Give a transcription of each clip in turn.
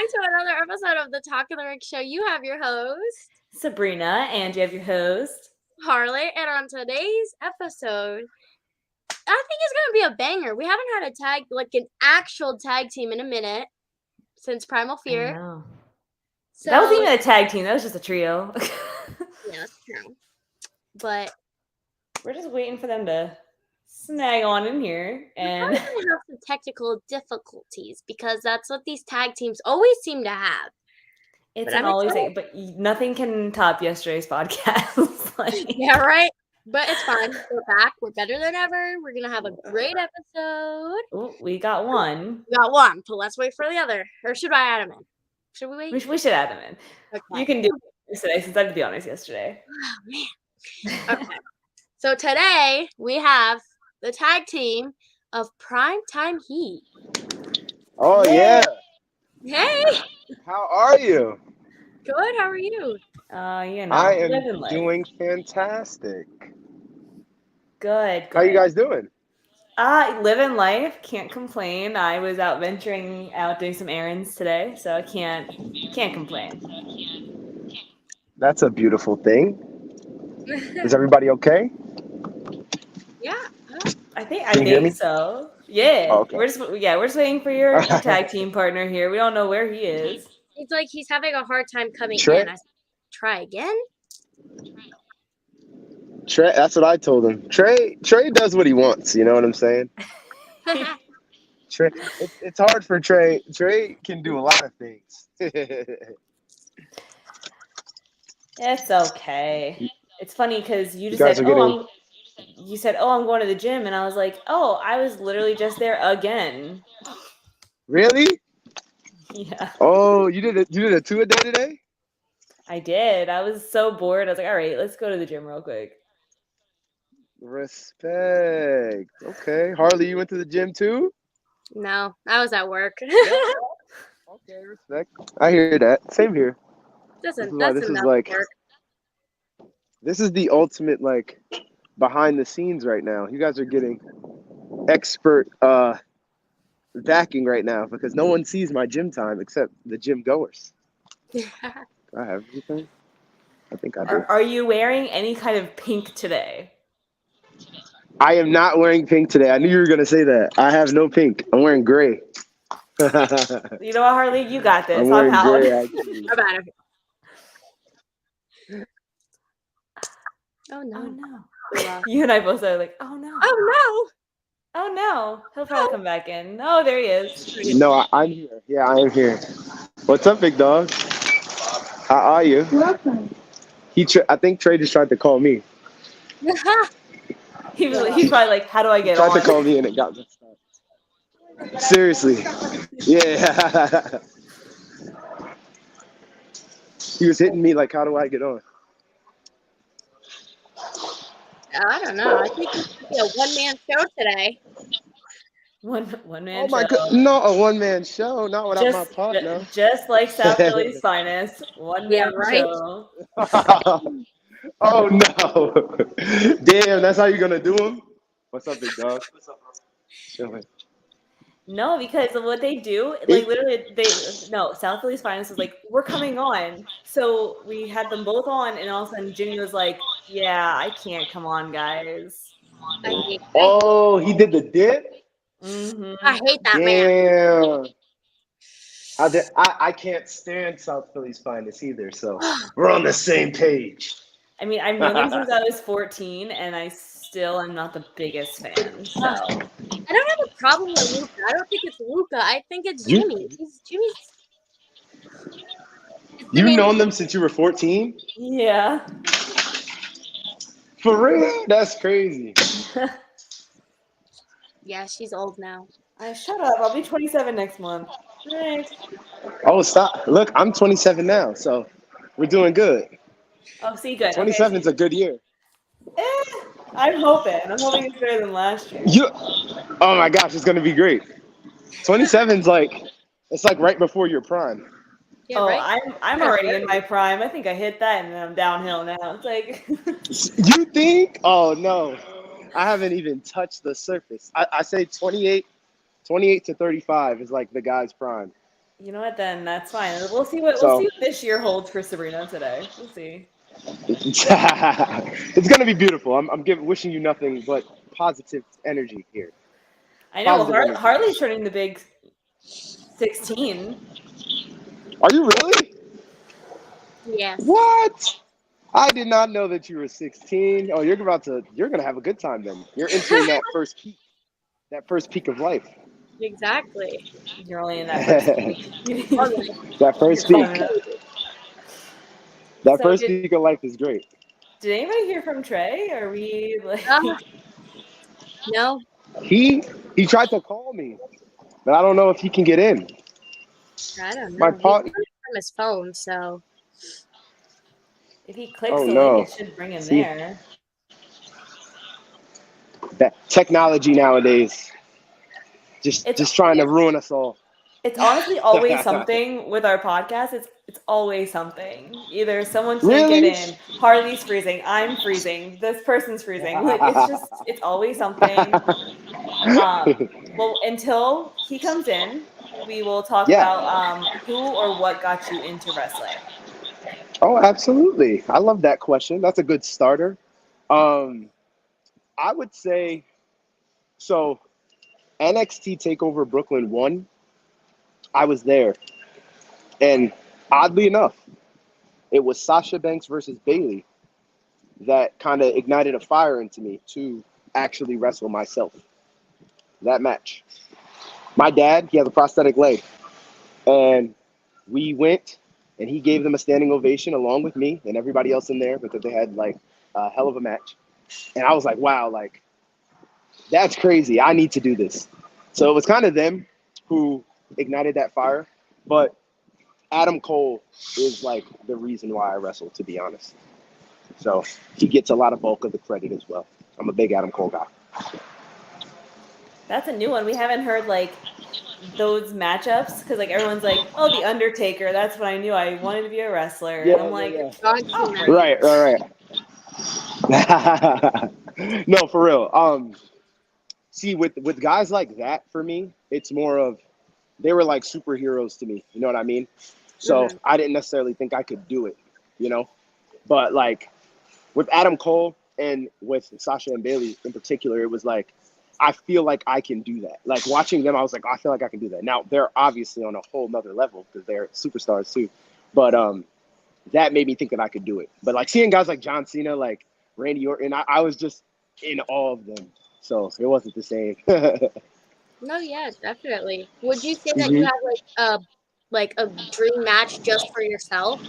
to another episode of the Talk of the Rick Show. You have your host, Sabrina, and you have your host. Harley, and on today's episode, I think it's gonna be a banger. We haven't had a tag, like an actual tag team in a minute since Primal I Fear. know. So That wasn't even a tag team. That was just a trio. yeah, that's true. But we're just waiting for them to snag on in here, we're and probably gonna have some technical difficulties because that's what these tag teams always seem to have. it's But an I'm always. excited. But nothing can top yesterday's podcast. Yeah, right. But it's fine. We're back. We're better than ever. We're gonna have a great episode. Ooh, we got one. We got one, but let's wait for the other. Or should I add him in? Should we wait? We should add them in. Okay. You can do it today since I did the honors yesterday. Oh man. Okay. So today we have the tag team of Primetime Heat. Oh yeah. Hey, How are you? good. How are you? You know, I living am life. doing fantastic. Good. How you guys doing? Living life, can't complain. I was out venturing out doing some errands today, so I can't complain. That's a beautiful thing. Is everybody okay? Yeah. I Can you hear me? think so. Yeah. Oh, okay. We're just waiting for your tag team partner here. We don't know where he is. It's like he's having a hard time coming Trey? in. I said, try again. Trey, that's what I told him. Trey does what he wants. You know what I'm saying? Trey, it's hard for Trey. Trey can do a lot of things. It's okay. It's funny because you just guys said, are getting- you said, I'm going to the gym, and I was like, oh, I was literally just there again. Really? Yeah. Oh, you did a 2-a-day today? I did. I was so bored. I was like, all right, let's go to the gym real quick. Respect. Okay, Harley, you went to the gym too? No, I was at work. Okay, respect. I hear that. Same here. This is why That's this is enough like- work. This is the ultimate like behind the scenes right now. You guys are getting expert backing right now because no one sees my gym time except the gym goers. Do I have anything? I think I do. Are you wearing any kind of pink today? I am not wearing pink today. I knew you were gonna say that. I have no pink. I'm wearing gray. I'm You know what, Harley? You got this. wearing I'm out. gray. Actually. I'm out of here. Oh Oh no. no. Yeah. You and I both are like, oh no. Oh Oh no. He'll probably come back in. Oh, there he is. No, I'm here. Yeah, I am here. What's up, big dog? How are you? I think Trey just tried to call me. no. He's probably like, how do I get Tried on? to call me and it got messed up. Seriously. Yeah. He was hitting me like, how do I get on? I don't know. I think it should be a one-man show today. One man Oh my show. god, no, a one-man show, not without my partner. Just like South Philly's finest. One Yeah, man right. show. Oh no. Damn, that's how you're gonna do him? What's up, big dog? What's up, bro? Chilling. No, because of what they do, like literally, South Philly's finest was like, we're coming on. So we had them both on, and all of a sudden Jimmy was like, yeah, I can't come on, guys. Oh, he did the dip? Mm-hmm. I hate that man. Damn. I can't stand South Philly's finest either, so we're on the same page. I mean, I've known him since I was 14, and I still am not the biggest fan. So I don't have a problem with Luca. I don't think it's Luca. I think it's You- Jimmy. Jimmy's. You've known them since you were 14? yeah. For real? That's crazy. Yeah, she's old now. Shut up. I'll be 27 next month. Right. Oh, stop. Look, I'm 27 now, so we're doing good. Oh, see, good. 27 is a good year. I'm hoping. I'm hoping it's better than last year. Oh my gosh, it's gonna be great. 27's like, it's like right before your prime. Yeah, Oh, right? I'm already in my prime. I think I hit that, and then I'm downhill now. It's like, You think? Oh no, I haven't even touched the surface. I say 28 to 35 is like the guy's prime. You know what? Then that's fine. We'll see what So this year holds for Sabrina today. We'll see. it's gonna be beautiful. I'm wishing you nothing but positive energy here. I know Positive energy. Harley's turning the big 16. Are you really? Yes. What? I did not know that you were 16. Oh, you're gonna have a good time then. You're entering that first peak of life. Exactly. You're only in that first peak. That first peak. That first peak of life is great. Did anybody hear from Trey? Are we like? No. He tried to call me, but I don't know if he can get in. I don't know. My partner from his phone, so. If he clicks the link, it should bring him See? there. That technology nowadays, just trying to ruin us all. It's honestly always something with our podcast. It's always something. Either someone can't get in, Harley's freezing, I'm freezing, this person's freezing. Like, it's always something. Well, until he comes in, we will talk about who or what got you into wrestling. Oh, absolutely. I love that question. That's a good starter. I would say, so NXT TakeOver Brooklyn 1, I was there. And oddly enough, it was Sasha Banks versus Bayley that kind of ignited a fire into me to actually wrestle myself. That match. My dad, he has a prosthetic leg. And we went and he gave them a standing ovation along with me and everybody else in there because they had like a hell of a match. And I was like, wow, like, that's crazy. I need to do this. So it was kind of them who ignited that fire. But Adam Cole is like the reason why I wrestle, to be honest. So he gets a lot of bulk of the credit as well. I'm a big Adam Cole guy. That's a new one. We haven't heard like those matchups because like everyone's like, oh, The Undertaker. That's what I knew. I wanted to be a wrestler. And I'm like, Oh, right. No, for real. See, with guys like that, for me, it's more of they were like superheroes to me. You know what I mean? So I didn't necessarily think I could do it, you know? But like with Adam Cole and with Sasha and Bayley in particular, it was like, I feel like I can do that. Like watching them, I was like, I feel like I can do that. Now they're obviously on a whole nother level because they're superstars too. But that made me think that I could do it. But like seeing guys like John Cena, like Randy Orton, I was just in awe of them. So it wasn't the same. No, yeah, definitely. Would you say that you have like a dream match just for yourself?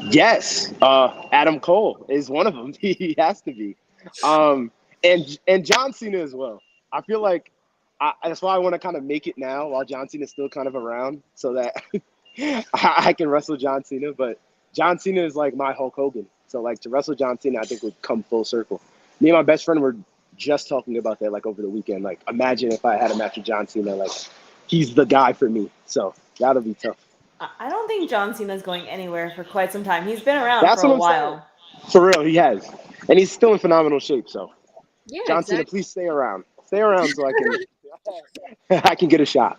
Yes, Adam Cole is one of them. He has to be, and John Cena as well. I feel like that's why I want to kind of make it now while John Cena is still kind of around, so that I can wrestle John Cena. But John Cena is like my Hulk Hogan, so like to wrestle John Cena, I think would come full circle. Me and my best friend were just talking about that like over the weekend. Like, imagine if I had a match with John Cena, like he's the guy for me. So that'll be tough. I don't think John Cena's going anywhere for quite some time. He's been around That's for a what I'm while. saying. For real, he has. And he's still in phenomenal shape. So Yeah, John Cena, please stay around. Stay around so I can get a shot.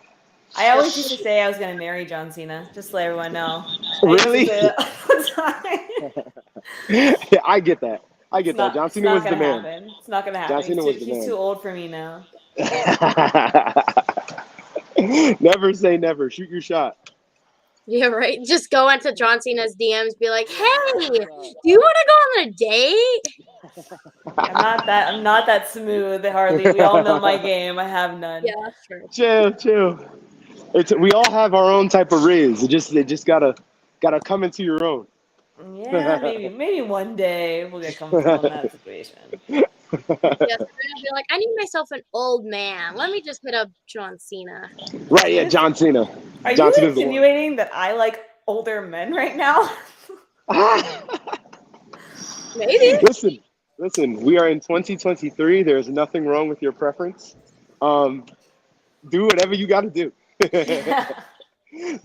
I always used to say I was going to marry John Cena, just to let everyone know. Really? Yeah, I get that. John Cena was the man. It's not going to happen. John Cena was the man. He's too old for me now. Never say never. Shoot your shot. Yeah, right. Just go into John Cena's DMs, be like, "Hey, do you want to go on a date?" I'm not that smooth, Harley. We all know my game. I have none. Yeah, that's true. Chill. We all have our own type of riz. It just gotta come into your own. Yeah, maybe one day we'll get comfortable in that situation. Yeah, so they're gonna be like, I need myself an old man. Let me just hit up John Cena. Right, yeah, John Cena. Are John you insinuating that I like older men right now? Maybe. Listen, we are in 2023. There's nothing wrong with your preference. Do whatever you gotta do.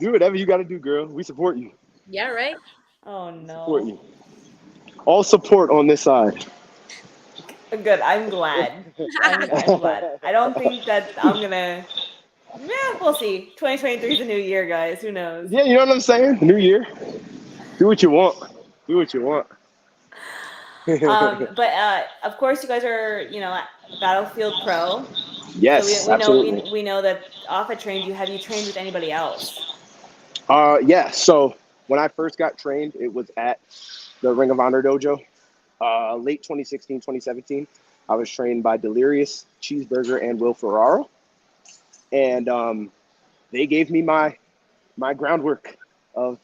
Do whatever you gotta do, girl. We support you. Yeah, right? Oh no. Support you. All support on this side. Good. I'm glad. I'm glad. I don't think that I'm gonna Yeah, we'll see. 2023 is a new year, guys. Who knows? Yeah, you know what I'm saying? New year. Do what you want. Do what you want. But of course, you guys are, Battlefield Pro. Yes, So we know absolutely. we know that Alpha trained you. Have you trained with anybody else? Yeah. So when I first got trained, it was at the Ring of Honor dojo. Late 2016, 2017. I was trained by Delirious, Cheeseburger, and Will Ferraro, and they gave me my groundwork of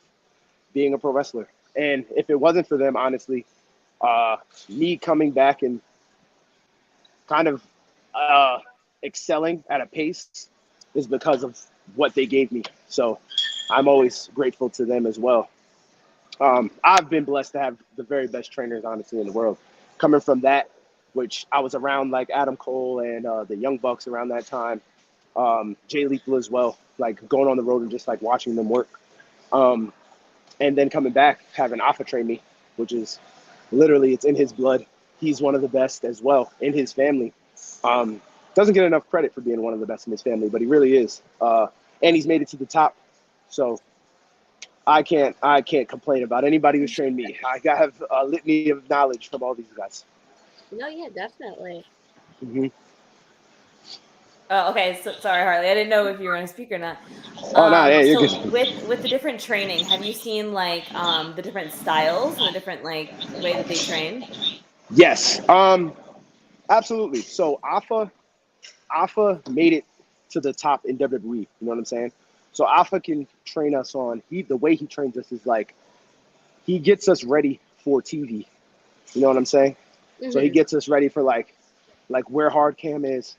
being a pro wrestler. And if it wasn't for them, honestly, me coming back and kind of excelling at a pace is because of what they gave me. So I'm always grateful to them as well. I've been blessed to have the very best trainers, honestly, in the world. Coming from that, which I was around like Adam Cole and the Young Bucks around that time, Jay Lethal as well, like going on the road and just like watching them work. And then coming back, having Alpha train me, which is literally, it's in his blood. He's one of the best as well in his family. Doesn't get enough credit for being one of the best in his family, but he really is. And he's made it to the top. So I can't complain about anybody who's trained me. I have a litany of knowledge from all these guys. No, yeah, definitely. Mm-hmm. Oh, okay. So, sorry, Harley. I didn't know if you were going to speak or not. Oh, no, yeah, you're so good. with the different training, have you seen like the different styles and the different like way that they train? Yes, absolutely. So Alpha made it to the top in WWE. You know what I'm saying? So Alpha can train us on. The way he trains us is like he gets us ready for TV. You know what I'm saying? Mm-hmm. So he gets us ready for like where hard cam is,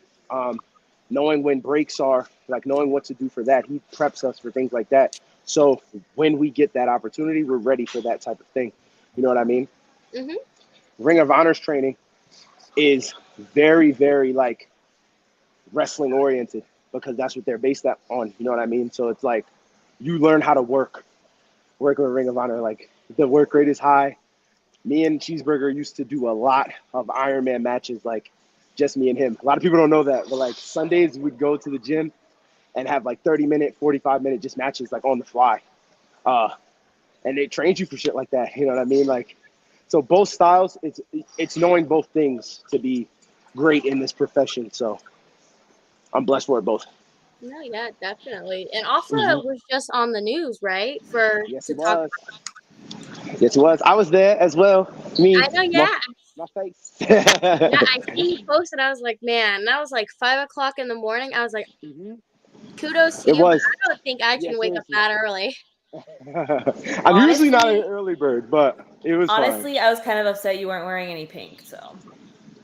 knowing when breaks are, like knowing what to do for that. He preps us for things like that. So when we get that opportunity, we're ready for that type of thing. You know what I mean? Mm-hmm. Ring of Honor's training is very, very like wrestling oriented because that's what they're based on. You know what I mean? So it's like you learn how to work with Ring of Honor. Like the work rate is high. Me and Cheeseburger used to do a lot of Iron Man matches, like just me and him. A lot of people don't know that, but like Sundays we'd go to the gym and have like 30-minute, 45-minute just matches like on the fly. And they trained you for shit like that. You know what I mean? Like, so both styles, it's knowing both things to be great in this profession. So I'm blessed for it both. No, yeah, definitely. And Alpha was just on the news, right? Yes, To it talk. was. Yes, it was. I was there as well. Me, I know, yeah. my face. Yeah, I see you posted. I was like, man, that was like 5:00 in the morning. I was like, kudos to It you, but was. I don't think I can Yeah, wake up seriously. that early. I'm usually not an Honestly- early bird, but it was Honestly, fine. I was kind of upset you weren't wearing any pink. So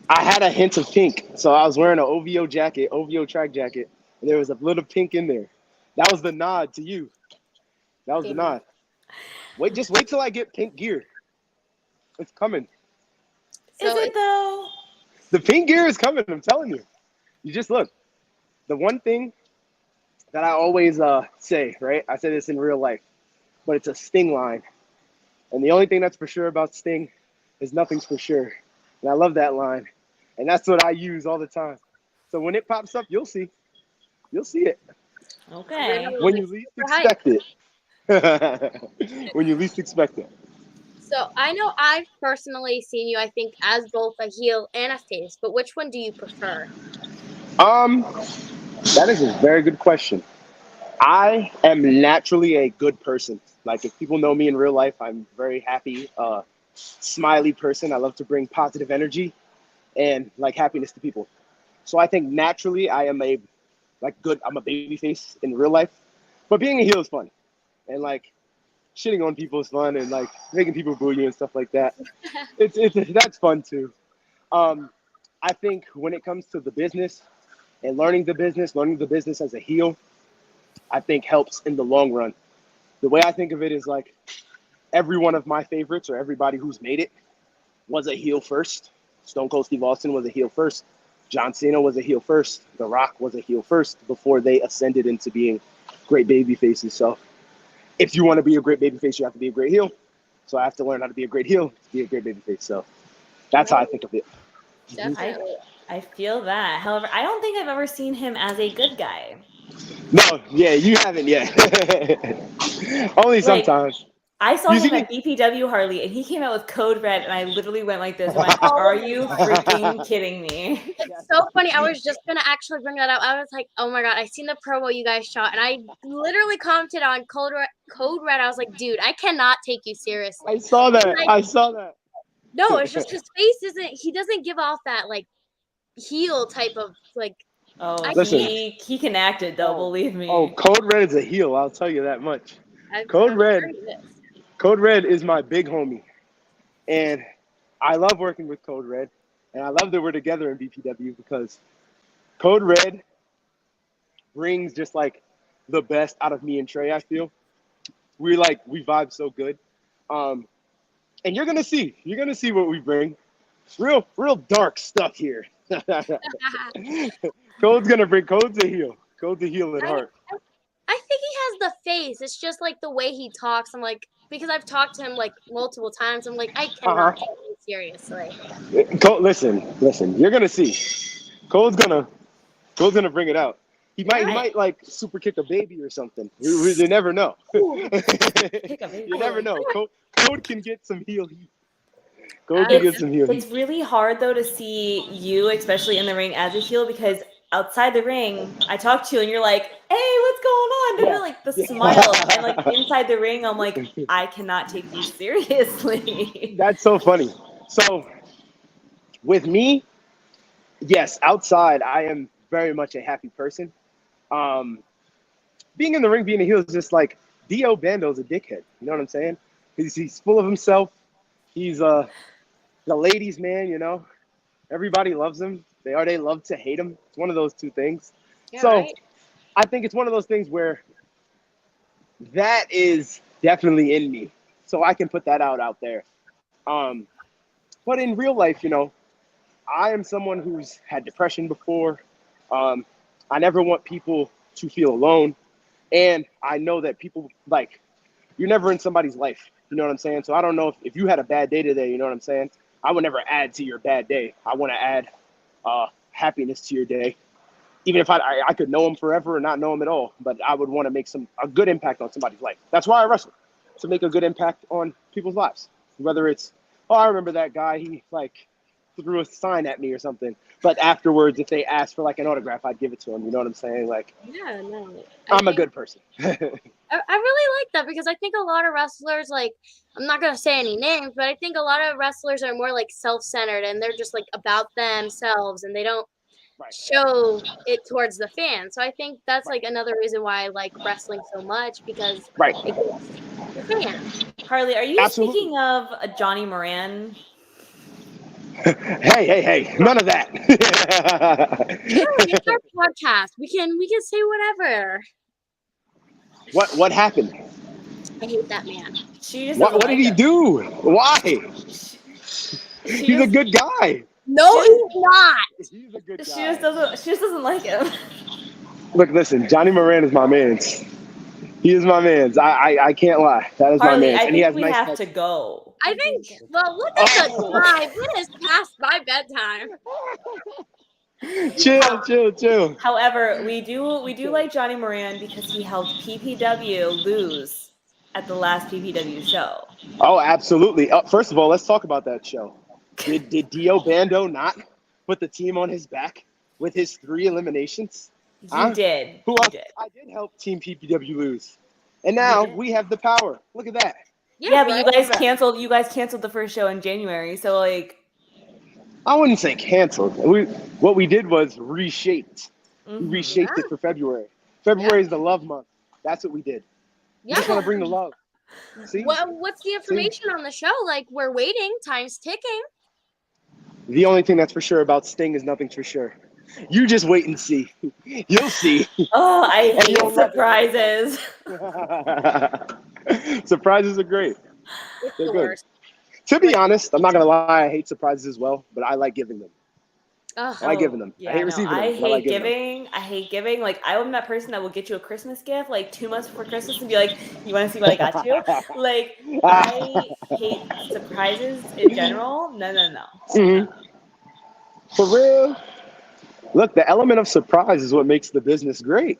I had a hint of pink, so I was wearing an OVO jacket, OVO track jacket, and there was a little pink in there. That was the nod to you. That was the nod. Just wait till I get pink gear. It's coming. So is it though? The pink gear is coming. I'm telling you. You just look. The one thing that I always say, right? I say this in real life, but it's a Sting line, and the only thing that's for sure about Sting is nothing's for sure. And I love that line, and that's what I use all the time. So when it pops up, you'll see. You'll see it Okay. when you least expect it. When you least expect it. So I know I've personally seen you, I think, as both a heel and a face, but which one do you prefer? That is a very good question. I am naturally a good person. Like if people know me in real life, I'm very happy, smiley person. I love to bring positive energy and like happiness to people. So I think naturally I am I'm a baby face in real life, but being a heel is fun. And like shitting on people is fun and like making people boo you and stuff like that. That's fun too. I think when it comes to the business and learning the business as a heel, I think helps in the long run. The way I think of it is like every one of my favorites or everybody who's made it was a heel first. Stone Cold Steve Austin was a heel first. John Cena was a heel first. The Rock was a heel first before they ascended into being great baby faces. So if you want to be a great baby face, you have to be a great heel. So I have to learn how to be a great heel to be a great baby face. So that's how I think of it. Definitely. I feel that. However, I don't think I've ever seen him as a good guy. No, yeah, you haven't yet. Only Like, sometimes. I saw You him see- at BPW Harley, and he came out with Code Red, and I literally went like this. I went, Oh "Are my you God. freaking kidding me?" It's so funny. I was just gonna actually bring that up. I was like, "Oh my God, I seen the promo you guys shot," and I literally commented on Code Red. Code Red. I was like, "Dude, I cannot take you seriously." I saw that. Like, I saw that. no, it's just his face isn't. He doesn't give off that like heel type of like. Oh, I Listen. he can act it though. Oh, Believe me. Oh, Code Red is a heel. I'll tell you that much. I've heard of this. Code Red is my big homie, and I love working with Code Red, and I love that we're together in BPW because Code Red brings just like the best out of me and Trey. I feel we vibe so good, and you're gonna see what we bring. Real dark stuff here. Code's a heel. Code's a heel at heart. I think he has the face. It's just like the way he talks. I'm like, because I've talked to him like multiple times. I'm like, I cannot take you seriously. Cole, listen. You're gonna see. Cole's gonna bring it out. He might like super kick a baby or something. You never know. Kick a baby. You never know. Code can get some heel heat. Code can get some heel It's heat. really hard though to see you, especially in the ring, as a heel because outside the ring, I talk to you and you're like, "Hey, what's going on?" And you're like the smile, and like inside the ring, I'm like, I cannot take you seriously. That's so funny. So with me, yes, outside I am very much a happy person. Being in the ring, being a heel is just like Dio Bando's a dickhead. You know what I'm saying? He's full of himself. He's the ladies' man. You know, everybody loves him. They love to hate him. It's one of those two things. Yeah, So right? I think it's one of those things where that is definitely in me. So I can put that out there. But in real life, you know, I am someone who's had depression before. I never want people to feel alone. And I know that people, like, you're never in somebody's life. You know what I'm saying? So I don't know if you had a bad day today, you know what I'm saying? I would never add to your bad day. I want to add happiness to your day. Even if I could know him forever or not know him at all, but I would want to make a good impact on somebody's life. That's why I wrestle, to make a good impact on people's lives. Whether it's, oh, I remember that guy, he like threw a sign at me or something. But afterwards, if they asked for like an autograph, I'd give it to them. You know what I'm saying? Like, Yeah, no. I'm a good person. I really like that because I think a lot of wrestlers, like, I'm not going to say any names, but I think a lot of wrestlers are more like self-centered and they're just like about themselves and they don't Right. show it towards the fans. So I think that's like another reason why I like wrestling so much because Right. it gets the fans. Harley, are you Absolutely. speaking of Johnny Moran? Hey, none of that. It's our podcast. We can say whatever. What happened? I hate that man. She just What did he do? Why? He's a good guy. No, he's not. He's a good guy. She just doesn't like him. Look, listen, Johnny Moran is my man. He is my man. I can't lie. That is Harley, my man. I And he think has we nice have touch. to go. I think, well, look at the time. It is past my bedtime. Chill. However, we do like Johnny Moran because he helped PPW lose at the last PPW show. Oh, absolutely. First of all, let's talk about that show. Did Dio Bando not put the team on his back with his 3 eliminations? You did. Who You else? did. I did help Team PPW lose. And now did. we have the power. Look at that. Yeah, but right? you guys canceled. You guys canceled the first show in January. So like, I wouldn't say canceled. What we did was reshaped. We reshaped it for February. February is the love month. That's what we did. We just want to bring the love. See? What's the information on the show? Like, we're waiting. Time's ticking. The only thing that's for sure about Sting is nothing's for sure. You just wait and see. You'll see. oh, I And hate you'll- surprises. Surprises are great. It's They're the good. worst. To be honest, I'm not gonna lie. I hate surprises as well, but I like giving them. Ugh. I like giving them. Yeah, I hate no, receiving them. I but like hate giving them. giving. I hate giving. Like, I'm that person that will get you a Christmas gift like 2 months before Christmas and be like, "You want to see what I got you?" Like, I hate surprises in general. No. Mhm. For real. Look, the element of surprise is what makes the business great.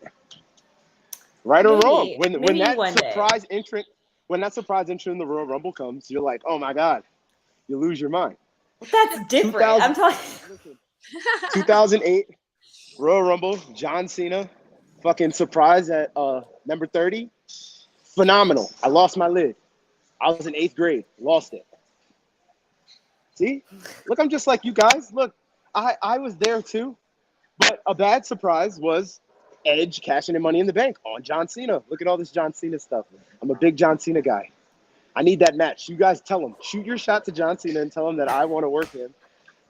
Right or wrong. Maybe. When Maybe that one day. surprise entrant in the Royal Rumble comes, you're like, oh my God, you lose your mind. That's different. 2000 I'm talking. Listen, 2008 Royal Rumble, John Cena, fucking surprise at number 30. Phenomenal. I lost my lid. I was in 8th grade, lost it. See? Look, I'm just like you guys. Look, I was there too. But a bad surprise was Edge cashing in Money in the Bank on John Cena. Look at all this John Cena stuff. I'm a big John Cena guy. I need that match. You guys tell him. Shoot your shot to John Cena and tell him that I want to work him.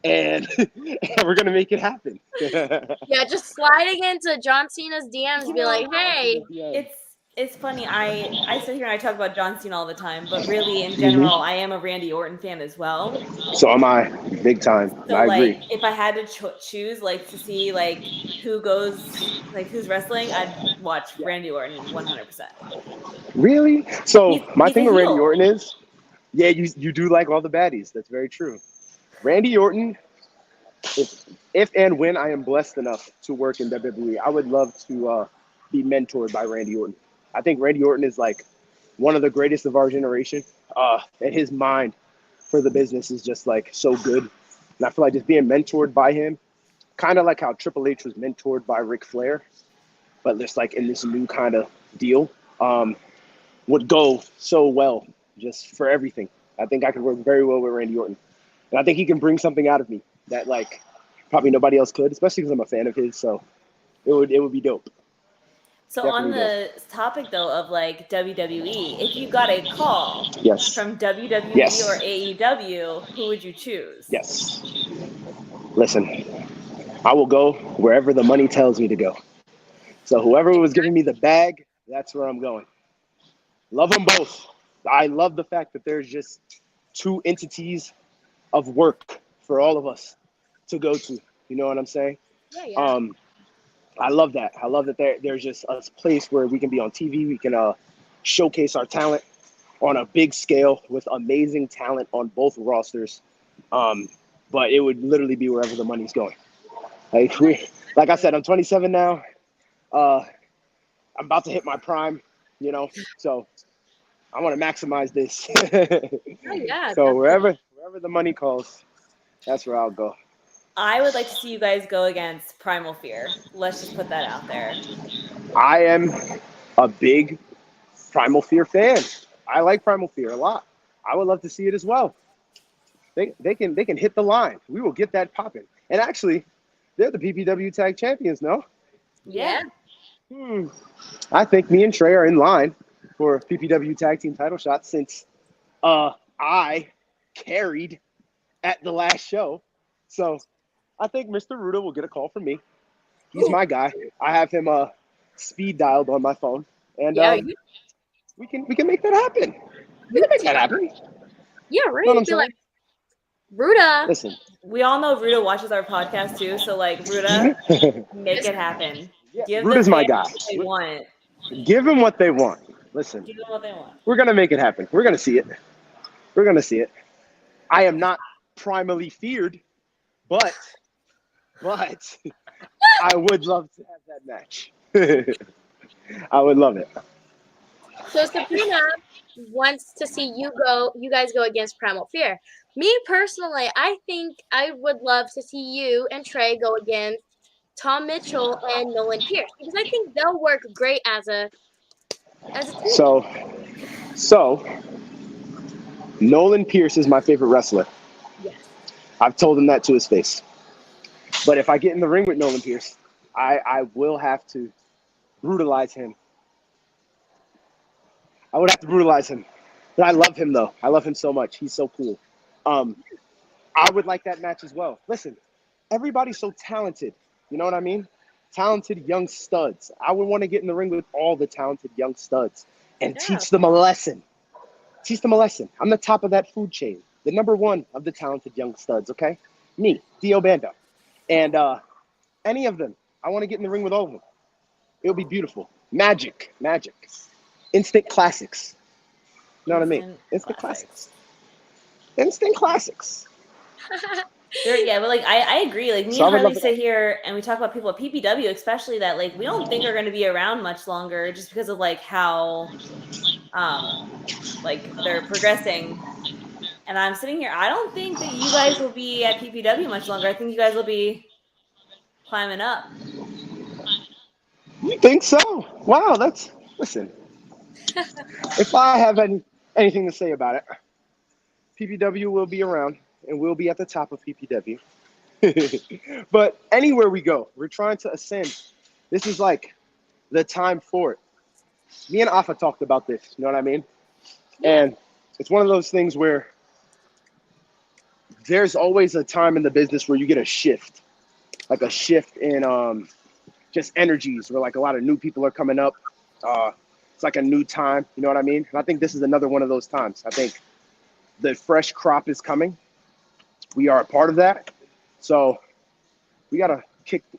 And we're going to make it happen. Yeah, just sliding into John Cena's DMs, You be know, like, hey. It's funny. I sit here and I talk about John Cena all the time, but really in general, I am a Randy Orton fan as well. So am I, big time. So I like, agree. if I had to choose, like, to see like who goes, like who's wrestling, I'd watch Randy Orton 100%. Really? So my He's thing a with Randy heel. Orton is, yeah, you do like all the baddies. That's very true. Randy Orton, if and when I am blessed enough to work in WWE, I would love to be mentored by Randy Orton. I think Randy Orton is like one of the greatest of our generation. And his mind for the business is just like so good. And I feel like just being mentored by him, kind of like how Triple H was mentored by Ric Flair, but just like in this new kind of deal, would go so well just for everything. I think I could work very well with Randy Orton. And I think he can bring something out of me that like probably nobody else could, especially because I'm a fan of his. So it would be dope. So Definitely on the topic though of like WWE, if you got a call Yes. from WWE Yes. or AEW, who would you choose? Yes. Listen, I will go wherever the money tells me to go. So whoever was giving me the bag, that's where I'm going. Love them both. I love the fact that there's just two entities of work for all of us to go to. You know what I'm saying? Yeah. I love that. I love that there's just a place where we can be on TV. We can showcase our talent on a big scale with amazing talent on both rosters. But it would literally be wherever the money's going. Like I said, I'm 27 now. I'm about to hit my prime, you know, so I want to maximize this. Oh, yeah. So wherever the money calls, that's where I'll go. I would like to see you guys go against Primal Fear. Let's just put that out there. I am a big Primal Fear fan. I like Primal Fear a lot. I would love to see it as well. They can hit the line. We will get that popping. And actually, they're the PPW Tag Champions, no? Yeah. I think me and Trey are in line for PPW Tag Team title shots since I carried at the last show. So I think Mr. Ruda will get a call from me. He's my guy. I have him speed dialed on my phone, and we can make that happen. We can make that happen. Yeah, right. Know what I'm Be like, saying? Ruda. Listen, We all know Ruda watches our podcast too, so like Ruda, make it happen. Give the Ruda's my fans guy. what they want. Give them what they want. Listen, Give them what they want. we're gonna make it happen. We're gonna see it. We're gonna see it. I am not primally feared, but I would love to have that match. I would love it. So Sabrina wants to see you guys go against Primal Fear. Me personally, I think I would love to see you and Trey go against Tom Mitchell and Nolan Pierce because I think they'll work great as a team. So Nolan Pierce is my favorite wrestler. Yes. I've told him that to his face. But if I get in the ring with Nolan Pierce, I will have to brutalize him. I would have to brutalize him. But I love him, though. I love him so much. He's so cool. I would like that match as well. Listen, everybody's so talented. You know what I mean? Talented young studs. I would want to get in the ring with all the talented young studs and teach them a lesson. Teach them a lesson. I'm the top of that food chain. The number one of the talented young studs, okay? Me, Dio Bando. And any of them, I want to get in the ring with all of them. It'll be beautiful. Magic. Instant classics. You know what I mean? Instant classics. Instant classics. Yeah, but like I agree. Like me So I and would Harley love sit here and we talk about people at PPW, especially that like we don't think are going to be around much longer, just because of like how like they're progressing. And I'm sitting here. I don't think that you guys will be at PPW much longer. I think you guys will be climbing up. You think so? Wow, that's listen. If I have anything to say about it, PPW will be around and we'll be at the top of PPW. But anywhere we go, we're trying to ascend. This is like the time for it. Me and Afa talked about this, you know what I mean? And it's one of those things where there's always a time in the business where you get a shift, like a shift in just energies where like a lot of new people are coming up. It's like a new time, you know what I mean? And I think this is another one of those times. I think the fresh crop is coming. We are a part of that. So we got to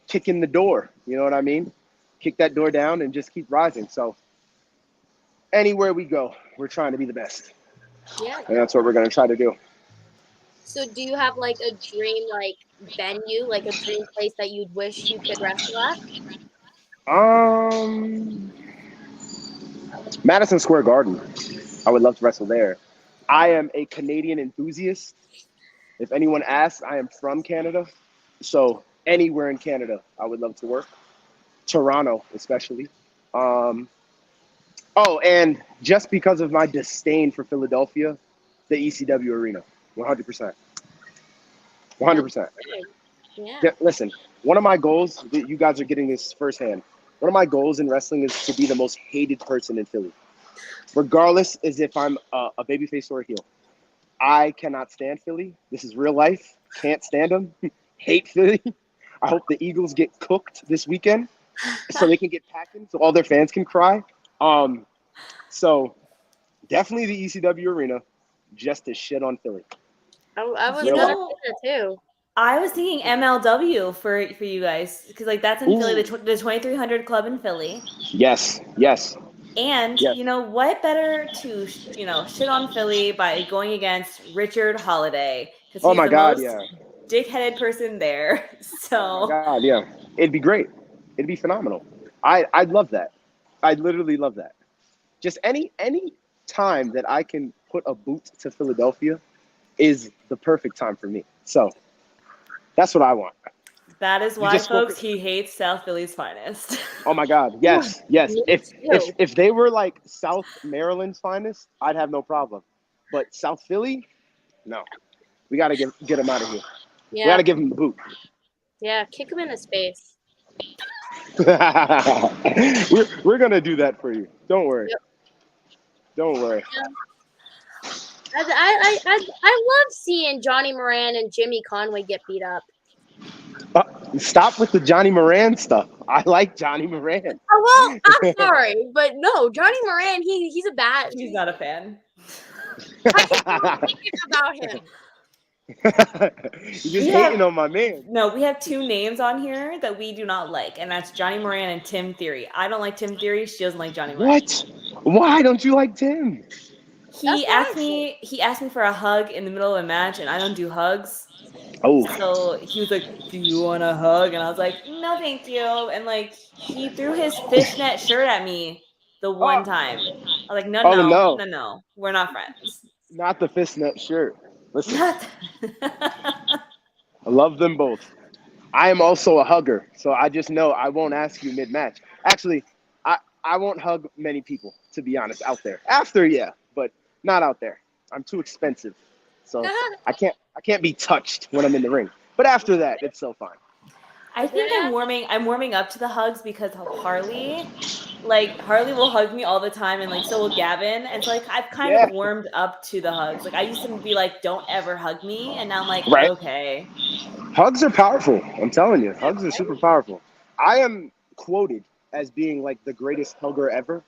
kick in the door, you know what I mean? Kick that door down and just keep rising. So anywhere we go, we're trying to be the best. Yeah. And that's what we're going to try to do. So do you have like a dream like venue, like a dream place that you'd wish you could wrestle at? Madison Square Garden. I would love to wrestle there. I am a Canadian enthusiast. If anyone asks, I am from Canada. So anywhere in Canada, I would love to work. Toronto, especially. And just because of my disdain for Philadelphia, the ECW arena, 100%. 100%. Yeah. Listen, one of my goals, you guys are getting this firsthand. One of my goals in wrestling is to be the most hated person in Philly, regardless as if I'm a babyface or a heel. I cannot stand Philly. This is real life. Can't stand them. Hate Philly. I hope the Eagles get cooked this weekend so they can get packing so all their fans can cry. So definitely the ECW arena just to shit on Philly. I was You gonna know- say that too. I was thinking MLW for you guys because like that's in Philly, the 2300 club in Philly. Yes. And Yes. you know what better to shit on Philly by going against Richard Holiday because he's the most dickheaded person there. So oh my God, yeah, it'd be great. It'd be phenomenal. I'd love that. I'd literally love that. Just any time that I can put a boot to Philadelphia is the perfect time for me. So that's what I want. that is why, folks, he hates South Philly's finest. Oh my God, yes. Me If they were like South Maryland's finest, I'd have no problem. But South Philly, no. We gotta get him out of here. Yeah. We gotta give him the boot. Yeah, kick him in his face. we're gonna do that for you. Don't worry. Yep. Don't worry. I love seeing Johnny Moran and Jimmy Conway get beat up. Stop with the Johnny Moran stuff. I like Johnny Moran. Oh well, I'm sorry, but no, Johnny Moran, he's a bad. He's not a fan. I think about him. You're just hating on my man. No, we have two names on here that we do not like, and that's Johnny Moran and Tim Theory. I don't like Tim Theory. She doesn't like Johnny Moran. What? Why don't you like Tim? He asked me for a hug in the middle of a match, and I don't do hugs. Oh. So he was like, "Do you want a hug?" And I was like, "No, thank you." And like he threw his fishnet shirt at me the one time. I was like, "No, we're not friends." Not the fishnet shirt. Listen, I love them both. I am also a hugger, so I just know I won't ask you mid-match. Actually, I won't hug many people, to be honest, out there. After, yeah, but not out there. I'm too expensive, so I can't be touched when I'm in the ring. But after that, it's so fine. I think I'm warming up to the hugs because of Harley. Like Harley will hug me all the time, and like so will Gavin. And so like I've kind of warmed up to the hugs. Like I used to be like, "Don't ever hug me," and now I'm like, okay. Hugs are powerful. I'm telling you, hugs are super powerful. I am quoted as being like the greatest hugger ever.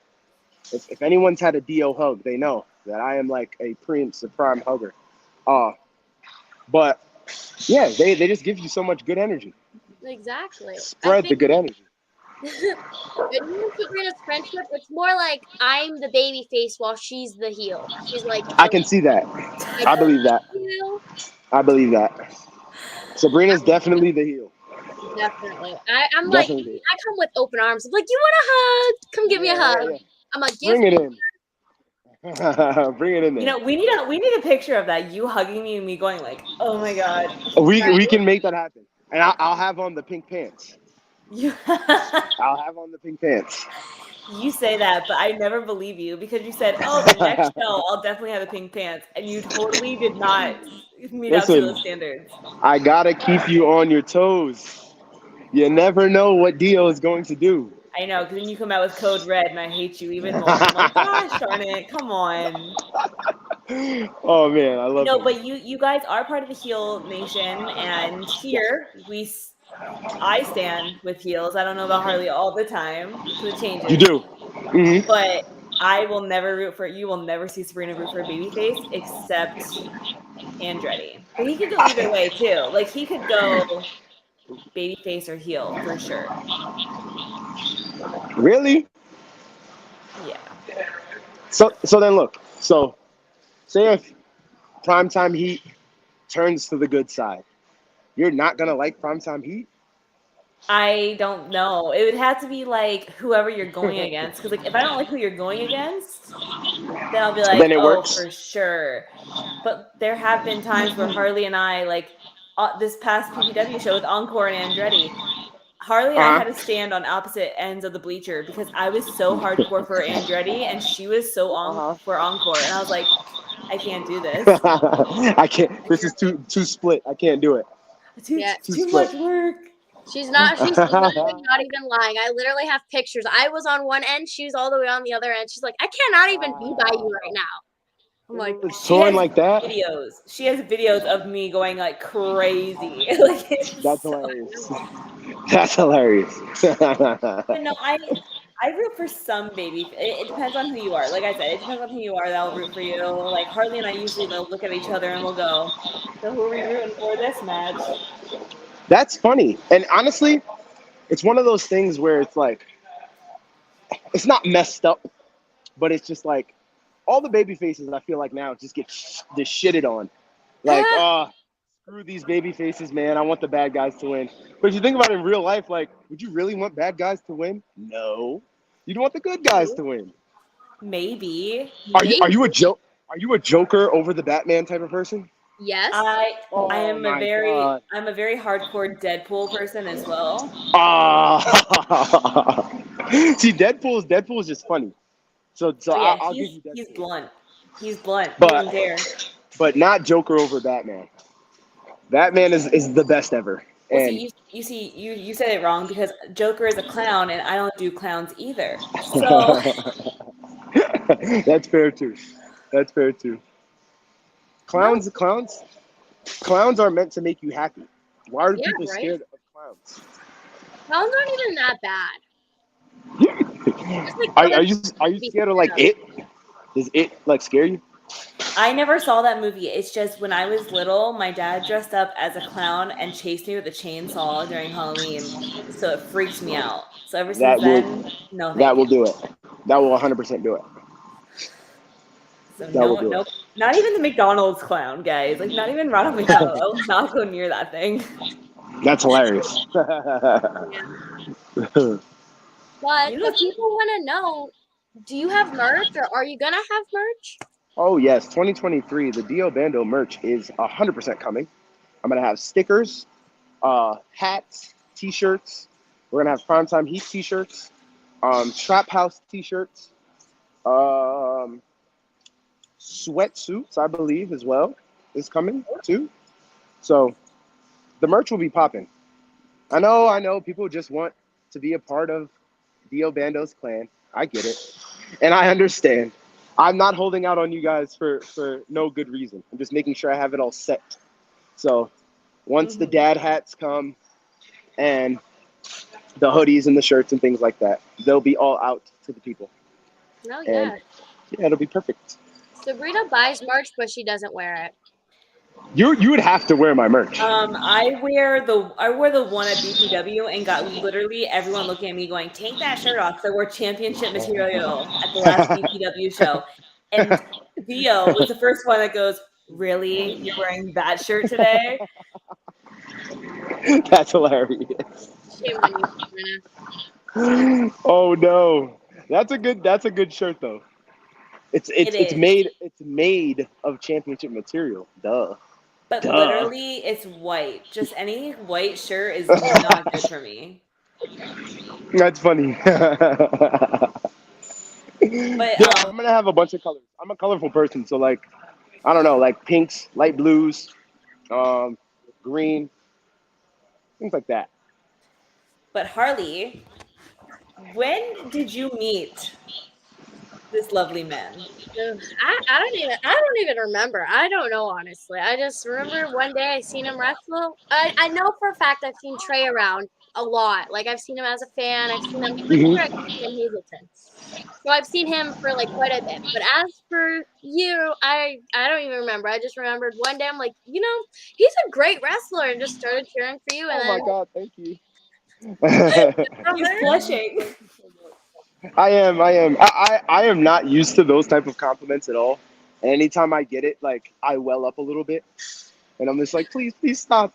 If anyone's had a DO hug, they know that I am like a supreme hugger. But yeah, they just give you so much good energy. Exactly. Spread the good energy. In Sabrina's friendship, it's more like I'm the baby face while she's the heel. She's like, I can see that. I believe that. I believe that. Sabrina's definitely the heel. Definitely. I'm like, Definitely. I come with open arms. I'm like, you want a hug? Come give me a hug. Yeah. I'm like, Bring it in. Bring it in there. You know, we need a picture of that. You hugging me and me going like, oh my god. We can make that happen, and I'll have on the pink pants. You I'll have on the pink pants. You say that, but I never believe you because you said, "Oh, the next show, I'll definitely have the pink pants," and you totally did not meet up to Listen. those standards. I gotta keep you on your toes. You never know what Dio is going to do. I know, because then you come out with Code Red, and I hate you even more. I'm like, gosh darn it, come on. Oh man, I love No, it. but you guys are part of the heel nation, and here I stand with heels. I don't know about Harley all the time for the changes. You do. Mm-hmm. But I will never root for. You will never see Sabrina root for a babyface except Andretti. But he could go either way too. Like he could go babyface or heel for sure. Really? Yeah. So then look. So say if Primetime Heat turns to the good side, you're not gonna like Primetime Heat? I don't know. It would have to be like whoever you're going against. Because like if I don't like who you're going against, then I'll be like, Then it oh, works. for sure. But there have been times where Harley and I, like this past PPW show with Encore and Andretti, Harley and I had to stand on opposite ends of the bleacher because I was so hardcore for Andretti and she was so for Encore. And I was like, I can't do this. I can't. This is too split. I can't do it. Too much work. She's literally not even lying. I literally have pictures. I was on one end, she was all the way on the other end. She's like, I cannot even be by you right now. I'm like, it's torn like that. She has videos of me going like crazy. Like, that's hilarious. That's hilarious. But no, I root for some baby. It depends on who you are. Like I said, it depends on who you are. That'll root for you. Like Harley and I usually look at each other and we'll go, so who are we rooting for this match? That's funny. And honestly, it's one of those things where it's like, it's not messed up, but it's just like, all the baby faces I feel like now just get just shitted on. Like, screw these baby faces, man. I want the bad guys to win. But if you think about it in real life, like, would you really want bad guys to win? No. You'd want the good guys to win. Maybe. Are you a Joker over the Batman type of person? Yes. I'm a very hardcore Deadpool person as well. See, Deadpool is just funny. So yeah, I'll give you Deadpool. He's blunt. He's blunt. But not Joker over Batman. Batman is the best ever. Well, you said it wrong because Joker is a clown and I don't do clowns either. So That's fair too. Clowns are meant to make you happy. Why are people scared of clowns? Clowns aren't even that bad. Are you scared of like it? Does it like scare you? I never saw that movie. It's just when I was little, my dad dressed up as a clown and chased me with a chainsaw during Halloween. So it freaks me out. So ever since then, no. That will do it. That will 100% do it. So no, not even the McDonald's clown, guys. Like not even Ronald McDonald. I will not go near that thing. That's hilarious. But if people want to know, do you have merch or are you going to have merch? Oh, yes. 2023, the Dio Bando merch is 100% coming. I'm going to have stickers, hats, T-shirts. We're going to have Primetime Heat T-shirts, Trap House T-shirts, sweatsuits, I believe, as well, is coming, too. So the merch will be popping. I know. People just want to be a part of Dio Bando's clan. I get it. And I understand. I'm not holding out on you guys for no good reason. I'm just making sure I have it all set. So once the dad hats come and the hoodies and the shirts and things like that, they'll be all out to the people. Oh, yeah. And yeah, it'll be perfect. Sabrina buys merch, but she doesn't wear it. You would have to wear my merch. I wear the one at BPW and got literally everyone looking at me going, take that shirt off. So I wore championship material at the last BPW show. And Dio was the first one that goes, really? You're wearing that shirt today? That's hilarious. Shame on you, Sabrina. Oh no. That's a good shirt though. It's It it's it's is. made of championship material. Duh. But Duh. literally, it's white. Just any white shirt is not good for me. That's funny. But Yeah, I'm gonna have a bunch of colors. I'm a colorful person, so like I don't know, like pinks, light blues, um, green, things like that. Harley, when did you meet this lovely man? Ugh, I don't even remember. I don't know, honestly. I just remember one day I seen him wrestle. I know for a fact I've seen Trey around a lot. Like I've seen him as a fan. I've seen him pretty Hmm. sure I've seen him in Hazleton. So I've seen him for like quite a bit. But as for you, I don't even remember. I just remembered one day I'm like, he's a great wrestler, and just started cheering for you, and Oh my then God, thank you. from He's there, blushing. I am. I am not used to those type of compliments at all. And anytime I get it, like I well up a little bit, and I'm just like, please stop.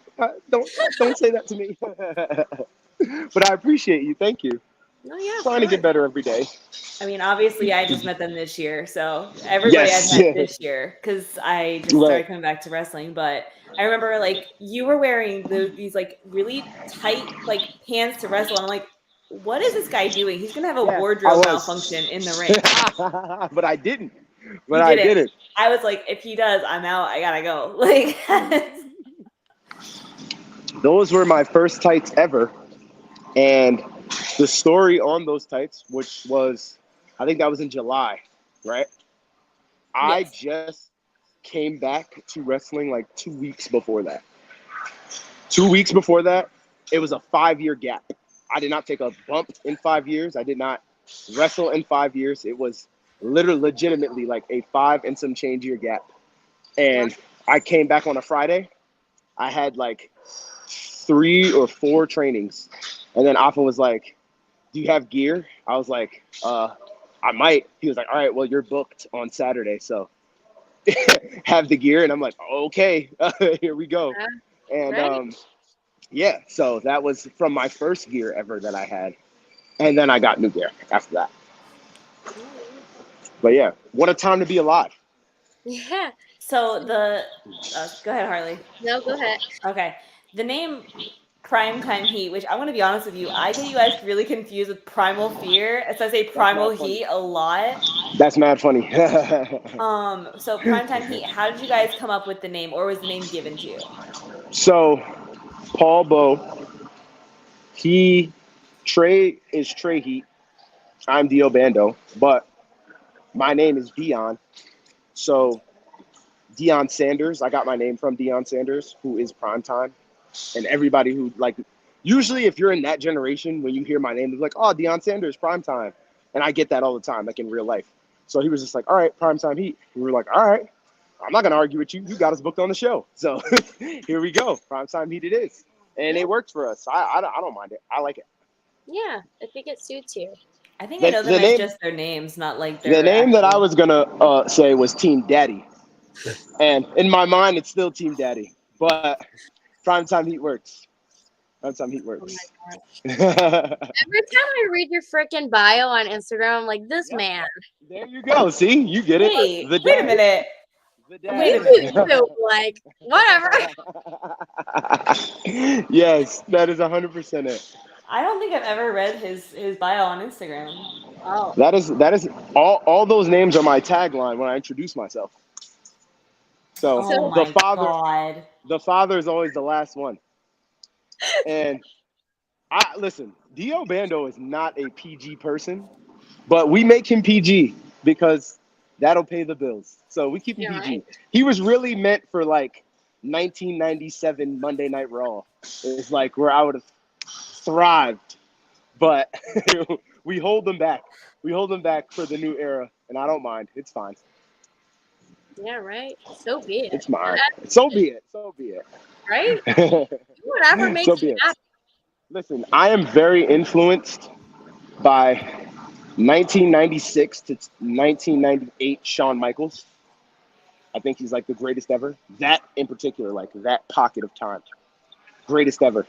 Don't say that to me. But I appreciate you. Thank you. no, yeah, of Trying to course. get better every day. I mean, obviously, I just met them this year. So everybody I've Yes. met this year because I just started Right. coming back to wrestling. But I remember like you were wearing these like really tight like pants to wrestle. And I'm like, what is this guy doing? He's gonna have a Yeah, I wardrobe was. malfunction in the ring. But I didn't. But You I didn't. didn't. I was like, if he does, I'm out. I gotta go. Like, Those were my first tights ever. And the story on those tights, which was, I think that was in July, right? I yes. just came back to wrestling like 2 weeks before that. 2 weeks before that, it was a 5 year gap. I did not take a bump in 5 years. I did not wrestle in 5 years. It was literally legitimately like a 5 and some change year gap. And I came back on a Friday. I had like 3 or 4 trainings. And then Alpha was like, do you have gear? I was like, I might. He was like, all right, well, you're booked on Saturday. So have the gear. And I'm like, okay, here we go. And Right? yeah, so that was from my first gear ever that I had. And then I got new gear after that. But yeah, what a time to be alive. Yeah. So go ahead, Harley. No, go ahead. Okay. The name Primetime Heat, which I want to be honest with you, I get you guys really confused with Primal Fear. So I say That's Primal mad funny. Heat a lot. That's mad funny. So Primetime Heat, how did you guys come up with the name, or was the name given to you? So Paul Bow, Trey is Trey Heat. I'm Dio Bando, but my name is Dion. So Deion Sanders, I got my name from Deion Sanders, who is Primetime. And everybody who like, usually if you're in that generation, when you hear my name, it's like, oh, Deion Sanders, Primetime. And I get that all the time, like in real life. So he was just like, all right, Primetime Heat. We were like, all right, I'm not going to argue with you. You got us booked on the show. So here we go. Primetime Heat it is. And it works for us. I don't mind it. I like it. Yeah, I think it suits you. I think I know them The as name, just their names, not like the their name that I actual. was going to say was Team Daddy. And in my mind, it's still Team Daddy. But Primetime Heat works. Primetime Heat Oh works. my gosh. Yep. Every time I read your freaking bio on Instagram, I'm like, this man. There you go. See, you get it. Wait a minute. The Wait a dad. minute. You like, whatever. Yes, that is 100% it. I don't think I've ever read his bio on Instagram. Oh. That is all those names are my tagline when I introduce myself. So Oh So the my father God. is always the last one. And listen, Dio Bando is not a PG person, but we make him PG because that'll pay the bills. So we keep him you're right. PG. He was really meant for like 1997 Monday Night Raw. It's like where I would have thrived, but we hold them back. We hold them back for the new era, and I don't mind. It's fine. Yeah, right. So be it. It's mine. So be it. So be Right? it. Whatever makes So be you it. happy. Listen, I am very influenced by 1996 to 1998 Shawn Michaels. I think he's like the greatest ever. That in particular, like that pocket of time. greatest ever.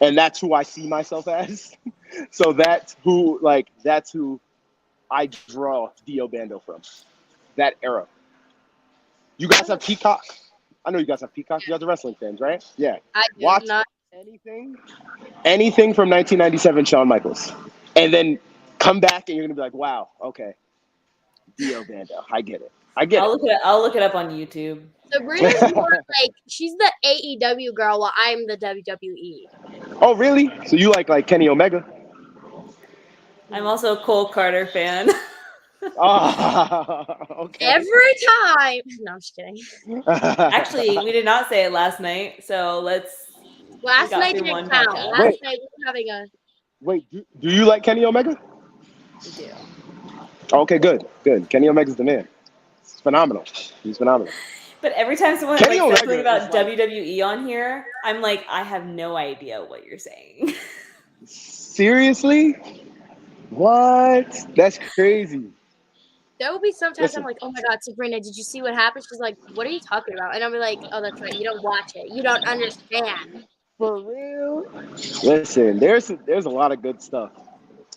And that's who I see myself as. So that's who I draw Dio Bando from. That era. You guys have Peacock? I know you guys have Peacock. You guys are wrestling fans, right? Yeah. I do Watch not. anything from 1997 Shawn Michaels. And then come back and you're going to be like, wow, okay. Dio Bando. I get it. I'll look it up on YouTube. Sabrina's more like she's the AEW girl while I'm the WWE. Oh, really? So you like Kenny Omega? I'm also a Cole Carter fan. Oh, okay. Every time. No, I'm just kidding. Actually, we did not say it last night, so let's. Last got night through didn't one count. podcast. Last Wait. night we were having a. Wait, do you like Kenny Omega? We do. Okay, good. Kenny Omega's the man. It's phenomenal. He's phenomenal. But every time someone Kenny says Omega something about is like- WWE on here, I'm like, I have no idea what you're saying. Seriously? What? That's crazy. There will be sometimes Listen. I'm like, oh my God, Sabrina, did you see what happened? She's like, what are you talking about? And I'll be like, oh, that's right. You don't watch it. You don't understand. For real? Listen, there's a lot of good stuff.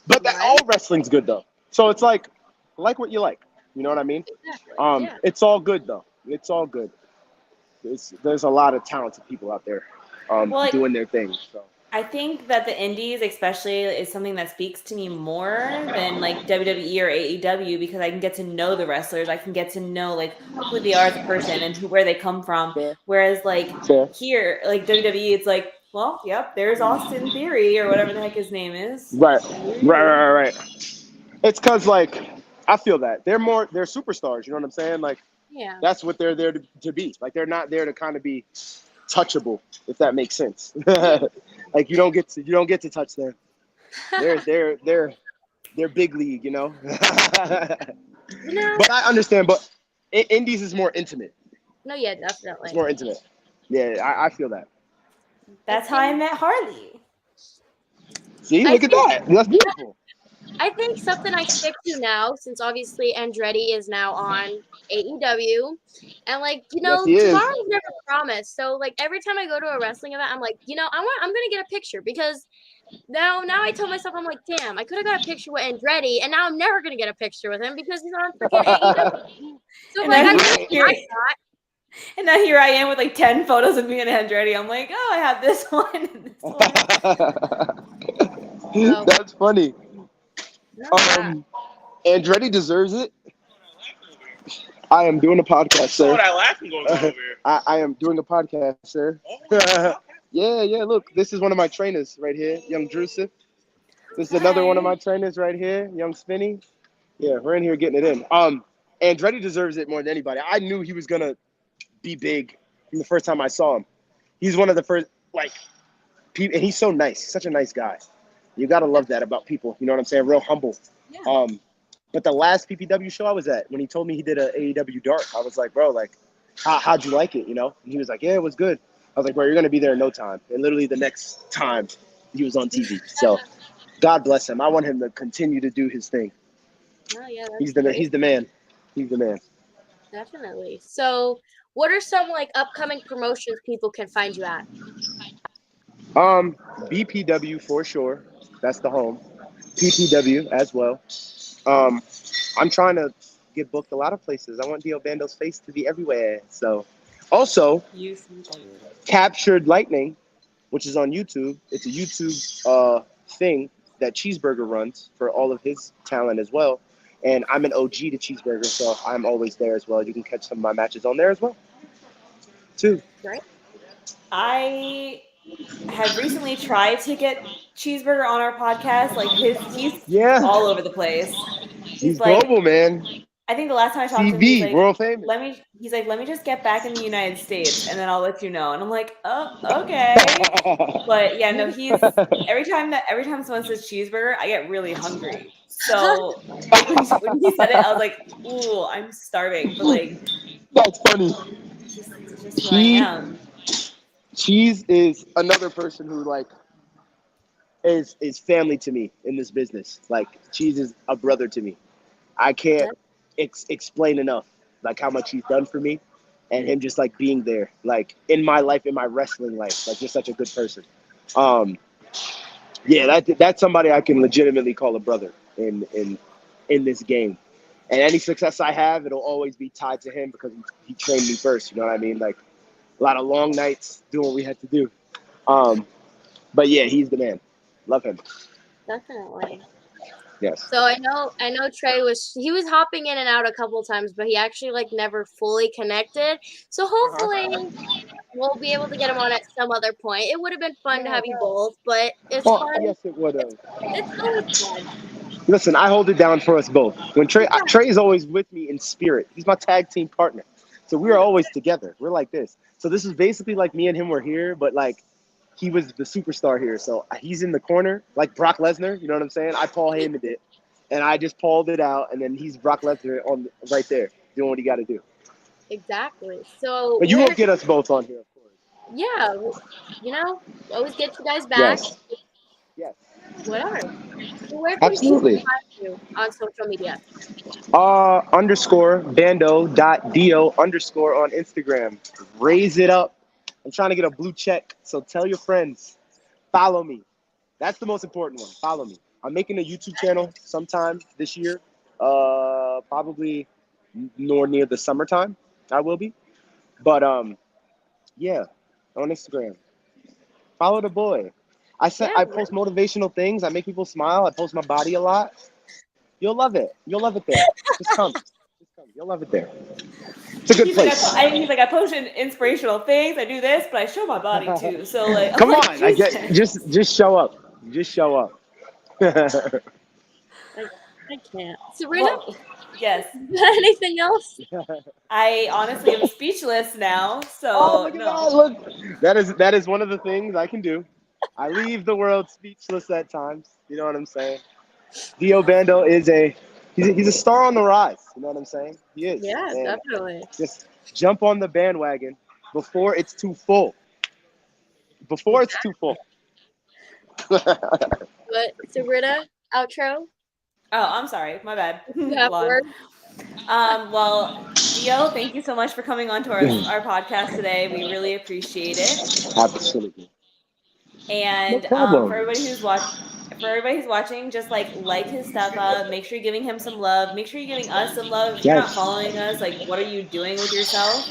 But Right? all wrestling's good though. So it's like what you like. You know what I mean? Exactly. Yeah. It's all good though. It's all good. There's a lot of talented people out there doing their thing. So I think that the indies especially is something that speaks to me more than like WWE or AEW because I can get to know the wrestlers. I can get to know like who they are as a person and where they come from. Fair. Whereas like Fair. here, like WWE, it's like, well, yep, there's Austin Theory or whatever the heck his name is. Right. It's because like I feel that they're superstars. You know what I'm saying? Like Yeah. that's what they're there to be. Like they're not there to kind of be touchable, if that makes sense. Like you don't get to touch them. They're big league, you know. You know? But I understand. But indies is more intimate. No, yeah, definitely. It's more intimate. Yeah, I feel that. That's how I met Harley. See, I look at that. That's beautiful. I think something I stick to now, since obviously Andretti is now on AEW, and like Yes, he is. tomorrow's never promised. So like every time I go to a wrestling event, I'm like, I'm gonna get a picture because now I tell myself I'm like, damn, I could have got a picture with Andretti, and now I'm never gonna get a picture with him because he's on freaking AEW. So And like, then I here- thought, And now here I am with like 10 photos of me and Andretti. I'm like, oh, I have this one and this one. That's funny. no, Andretti deserves it. I am doing a podcast, sir. that laughing going on over here. I am doing a podcast, sir. Yeah. Look, this is one of my trainers right here, young Drusif. This is another one of my trainers right here, young Spinny. Yeah, we're in here getting it in. Andretti deserves it more than anybody. I knew he was gonna be big from the first time I saw him. He's one of the first people, and he's so nice. He's such a nice guy. You gotta love that about people. You know what I'm saying? Real humble. Yeah. But the last PPW show I was at, when he told me he did a AEW dark, I was like, bro, like, how'd you like it? You know? And he was like, yeah, it was good. I was like, bro, you're gonna be there in no time. And literally the next time he was on TV. So God bless him. I want him to continue to do his thing. no, yeah, that's He's the man. He's the man. definitely. So, what are some like upcoming promotions people can find you at? BPW for sure. That's the home. PPW as well. I'm trying to get booked a lot of places. I want Dio Bando's face to be everywhere. So, also Captured Lightning, which is on YouTube. It's a YouTube thing that Cheeseburger runs for all of his talent as well. And I'm an OG to Cheeseburger, so I'm always there as well. You can catch some of my matches on there as well, too. Right? I have recently tried to get Cheeseburger on our podcast. Like he's Yeah, all over the place. he's like, global, man. I think the last time I talked to him, he's TV, like, world famous. let me just get back in the United States and then I'll let you know. And I'm like, oh, okay. But yeah, no, every time someone says cheeseburger, I get really hungry. So when he said it, I was like, ooh, I'm starving. But like, That's funny. just who I am. Cheese is another person who like is family to me in this business. Like Cheese is a brother to me. I can't explain enough like how much he's done for me and him just like being there, like in my life, in my wrestling life, like just such a good person. Um, yeah, that's somebody I can legitimately call a brother in this game. And any success I have, it'll always be tied to him because he trained me first. You know what I mean? Like a lot of long nights doing what we had to do. But yeah, he's the man. Love him. Definitely. Yes. So I know Trey was hopping in and out a couple times, but he actually like never fully connected. So hopefully we'll be able to get him on at some other point. It would have been fun to have you both, but it's Oh, fun. yes, it would have. It's always fun. Listen, I hold it down for us both. When Trey is always with me in spirit. He's my tag team partner. So we are always together. We're like this. So this is basically like me and him were here, but like he was the superstar here. So he's in the corner, like Brock Lesnar. You know what I'm saying? I Paul Heyman'd it, and I just Pauled it out, and then he's Brock Lesnar on right there doing what he got to do. Exactly. So But you will get us both on here, of course. Yeah, you know, always get you guys back. Yes. Whatever. So where can Absolutely. people find you on social media? _bando.do_ on Instagram. Raise it up. I'm trying to get a blue check. So tell your friends. Follow me. That's the most important one. Follow me. I'm making a YouTube channel sometime this year. Probably near the summertime. I will be. But yeah, on Instagram. Follow the boy. I post motivational things. I make people smile. I post my body a lot. You'll love it. You'll love it there. Just come. You'll love it there. It's a good place. He's like, I post inspirational things. I do this, but I show my body too. So like, come on. Just show up. Just show up. I can't. Serena? Well, yes. Anything else? I honestly am speechless now. So oh, look at that. Look. That is one of the things I can do. I leave the world speechless at times. You know what I'm saying? Dio Bando is he's a star on the rise. You know what I'm saying? He is. Yeah, and definitely. Just jump on the bandwagon before it's too full. It's too full. But Serena, outro? Oh, I'm sorry. My bad. You have words? Well, Dio, thank you so much for coming on to our podcast today. We really appreciate it. Absolutely. And no problem. For everybody who's watching, just like his stuff up. Make sure you're giving him some love. Make sure you're giving us some love. If you're not following us, like, what are you doing with yourself?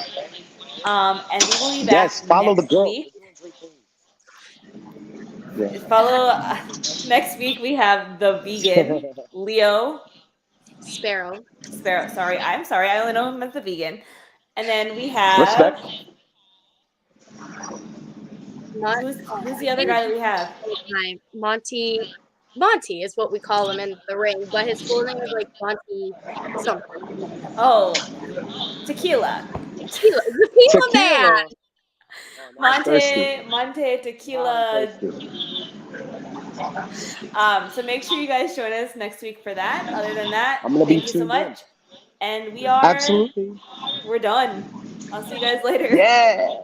And we will be back follow next the girl. week. Follow next week. We have the vegan Leo Sparrow. Sorry, I'm sorry. I only know him as the vegan. And then we have Respect. Who's the other guy that we have? Monty is what we call him in the ring, but his full name is like Monty something. Oh, Tequila Man. Monte Tequila. So make sure you guys join us next week for that. Other than that, thank you so much. And we are absolutely. We're done. I'll see you guys later. Yeah.